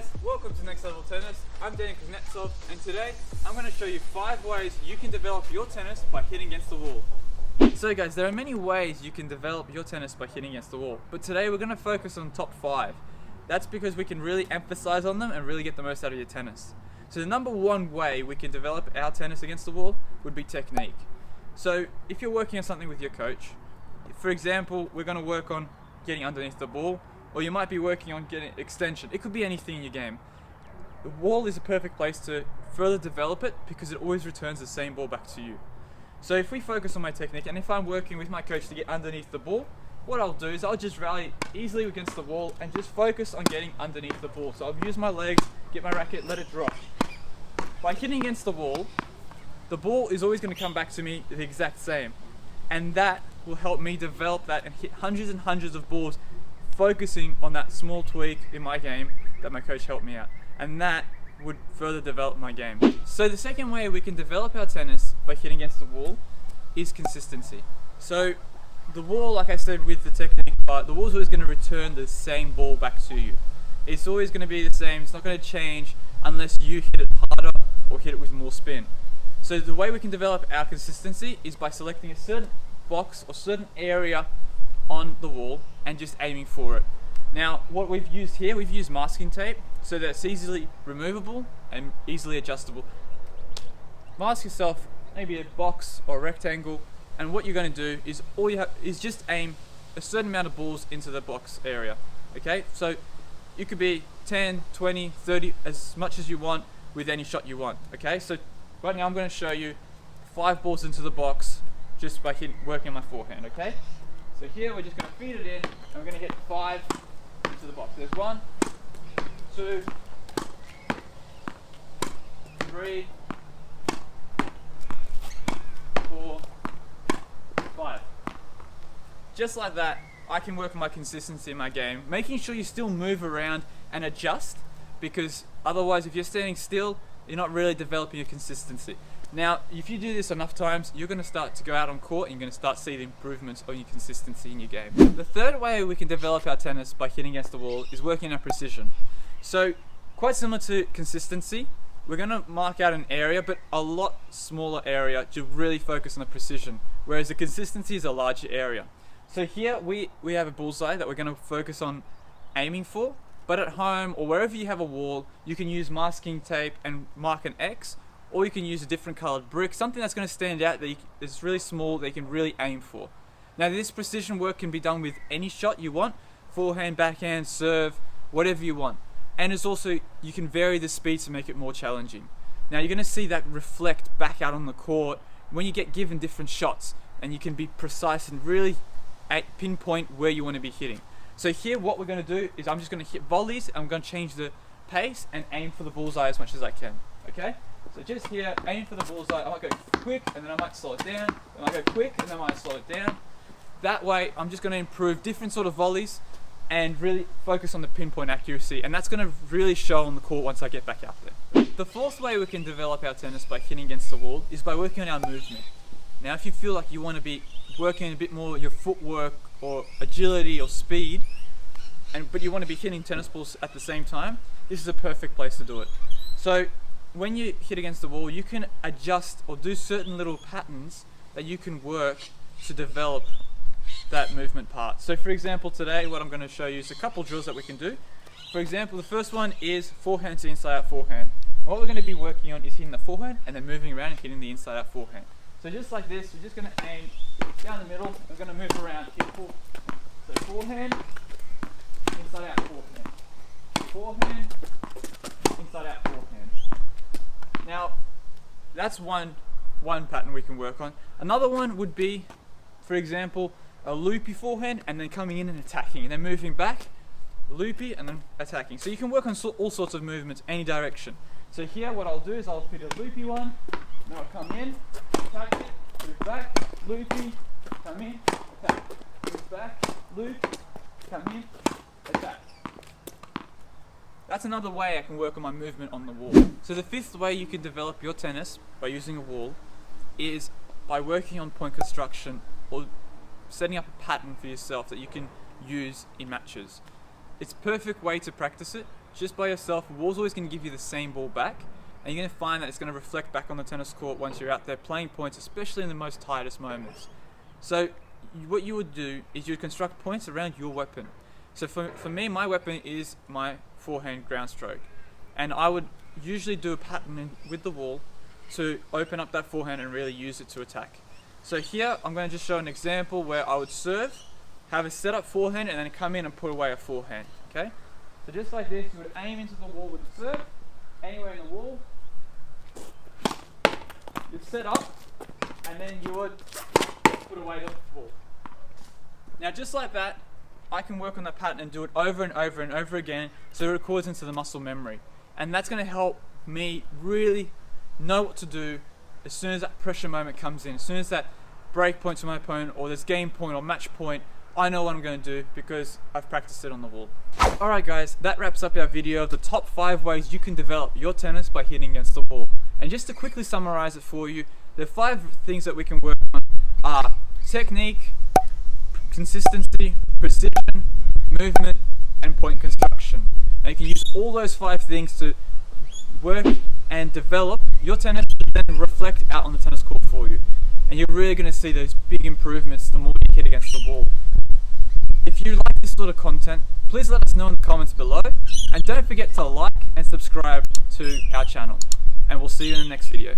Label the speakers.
Speaker 1: guys, welcome to Next Level Tennis. I'm Danny Kuznetsov, and today I'm going to show you 5 ways you can develop your tennis by hitting against the wall. So guys, there are many ways you can develop your tennis by hitting against the wall, but today we're going to focus on top 5. That's because we can really emphasize on them and really get the most out of your tennis. So the number 1 way we can develop our tennis against the wall would be technique. So if you're working on something with your coach, for example, we're going to work on getting underneath the ball, or you might be working on getting extension. It could be anything in your game. The wall is a perfect place to further develop it because it always returns the same ball back to you. So if we focus on my technique, and if I'm working with my coach to get underneath the ball, what I'll do is I'll just rally easily against the wall and just focus on getting underneath the ball. So I'll use my legs, get my racket, let it drop. By hitting against the ball is always going to come back to me the exact same. And that will help me develop that and hit hundreds and hundreds of balls, focusing on that small tweak in my game that my coach helped me out. And that would further develop my game. So the second way we can develop our tennis by hitting against the wall is consistency. So the wall, like I said with the technique part, the wall's always going to return the same ball back to you. It's always going to be the same. It's not going to change unless you hit it harder or hit it with more spin. So the way we can develop our consistency is by selecting a certain box or certain area on the wall and just aiming for it. Now what we've used here, we've used masking tape so that it's easily removable and easily adjustable. Mask yourself maybe a box or a rectangle, and what you're going to do is all you have is just aim a certain amount of balls into the box area. Okay, so you could be 10, 20, 30, as much as you want with any shot you want. Okay, so right now I'm going to show you 5 balls into the box just by working on my forehand. Okay, so here we're just going to feed it in, and we're going to hit 5 into the box. There's 1, 2, 3, 4, 5. Just like that, I can work on my consistency in my game, making sure you still move around and adjust, because otherwise if you're standing still, you're not really developing your consistency. Now, if you do this enough times, you're going to start to go out on court and you're going to start seeing improvements on your consistency in your game. The third way we can develop our tennis by hitting against the wall is working on precision. So, quite similar to consistency, we're going to mark out an area, but a lot smaller area to really focus on the precision, whereas the consistency is a larger area. So here we have a bullseye that we're going to focus on aiming for, but at home or wherever you have a wall, you can use masking tape and mark an X, or you can use a different colored brick, something that's going to stand out that is really small that you can really aim for. Now this precision work can be done with any shot you want, forehand, backhand, serve, whatever you want. And it's also, you can vary the speed to make it more challenging. Now you're going to see that reflect back out on the court when you get given different shots, and you can be precise and really pinpoint where you want to be hitting. So here what we're going to do is I'm just going to hit volleys, and I'm going to change the pace and aim for the bullseye as much as I can. Okay? So just here, aim for the bullseye. I might go quick and then I might slow it down. Then I go quick and then I might slow it down. That way I'm just going to improve different sort of volleys and really focus on the pinpoint accuracy, and that's going to really show on the court once I get back out there. The fourth way we can develop our tennis by hitting against the wall is by working on our movement. Now if you feel like you want to be working a bit more your footwork or agility or speed, but you want to be hitting tennis balls at the same time, this is a perfect place to do it. So when you hit against the wall, you can adjust or do certain little patterns that you can work to develop that movement part. So for example, today what I'm going to show you is a couple drills that we can do. For example, the first one is forehand to inside out forehand. And what we're going to be working on is hitting the forehand and then moving around and hitting the inside out forehand. So just like this, we're just going to aim down the middle, we're going to move around, hit full. So forehand, inside out forehand. Forehand, inside out forehand. Now, that's one pattern we can work on. Another one would be, for example, a loopy forehand and then coming in and attacking, and then moving back, loopy and then attacking. So you can work on all sorts of movements, any direction. So here what I'll do is I'll put a loopy one, then I'll come in, attack it, move back, loopy, come in, attack, move back, loop, come in, attack. That's another way I can work on my movement on the wall. So the fifth way you can develop your tennis by using a wall is by working on point construction or setting up a pattern for yourself that you can use in matches. It's a perfect way to practice it. just by yourself, the wall's always going to give you the same ball back, and you're going to find that it's going to reflect back on the tennis court once you're out there playing points, especially in the most tightest moments. So what you would do is you'd construct points around your weapon. So for me, my weapon is my forehand ground stroke, and I would usually do a pattern with the wall to open up that forehand and really use it to attack. So here I'm going to just show an example where I would serve, have a set up forehand, and then come in and put away a forehand. Okay? So just like this, you would aim into the wall with the serve, anywhere in the wall, you'd set up, and then you would put away the ball. Now just like that, I can work on that pattern and do it over and over and over again so it records into the muscle memory. And that's going to help me really know what to do as soon as that pressure moment comes in. As soon as that break point to my opponent, or this game point or match point, I know what I'm going to do because I've practiced it on the wall. Alright guys, that wraps up our video of the top 5 ways you can develop your tennis by hitting against the wall. And just to quickly summarize it for you, the 5 things that we can work on are technique, consistency, precision, movement, and point construction. And you can use all those 5 things to work and develop your tennis, then reflect out on the tennis court for you. And you're really going to see those big improvements the more you hit against the wall. If you like this sort of content, please let us know in the comments below, and don't forget to like and subscribe to our channel. And we'll see you in the next video.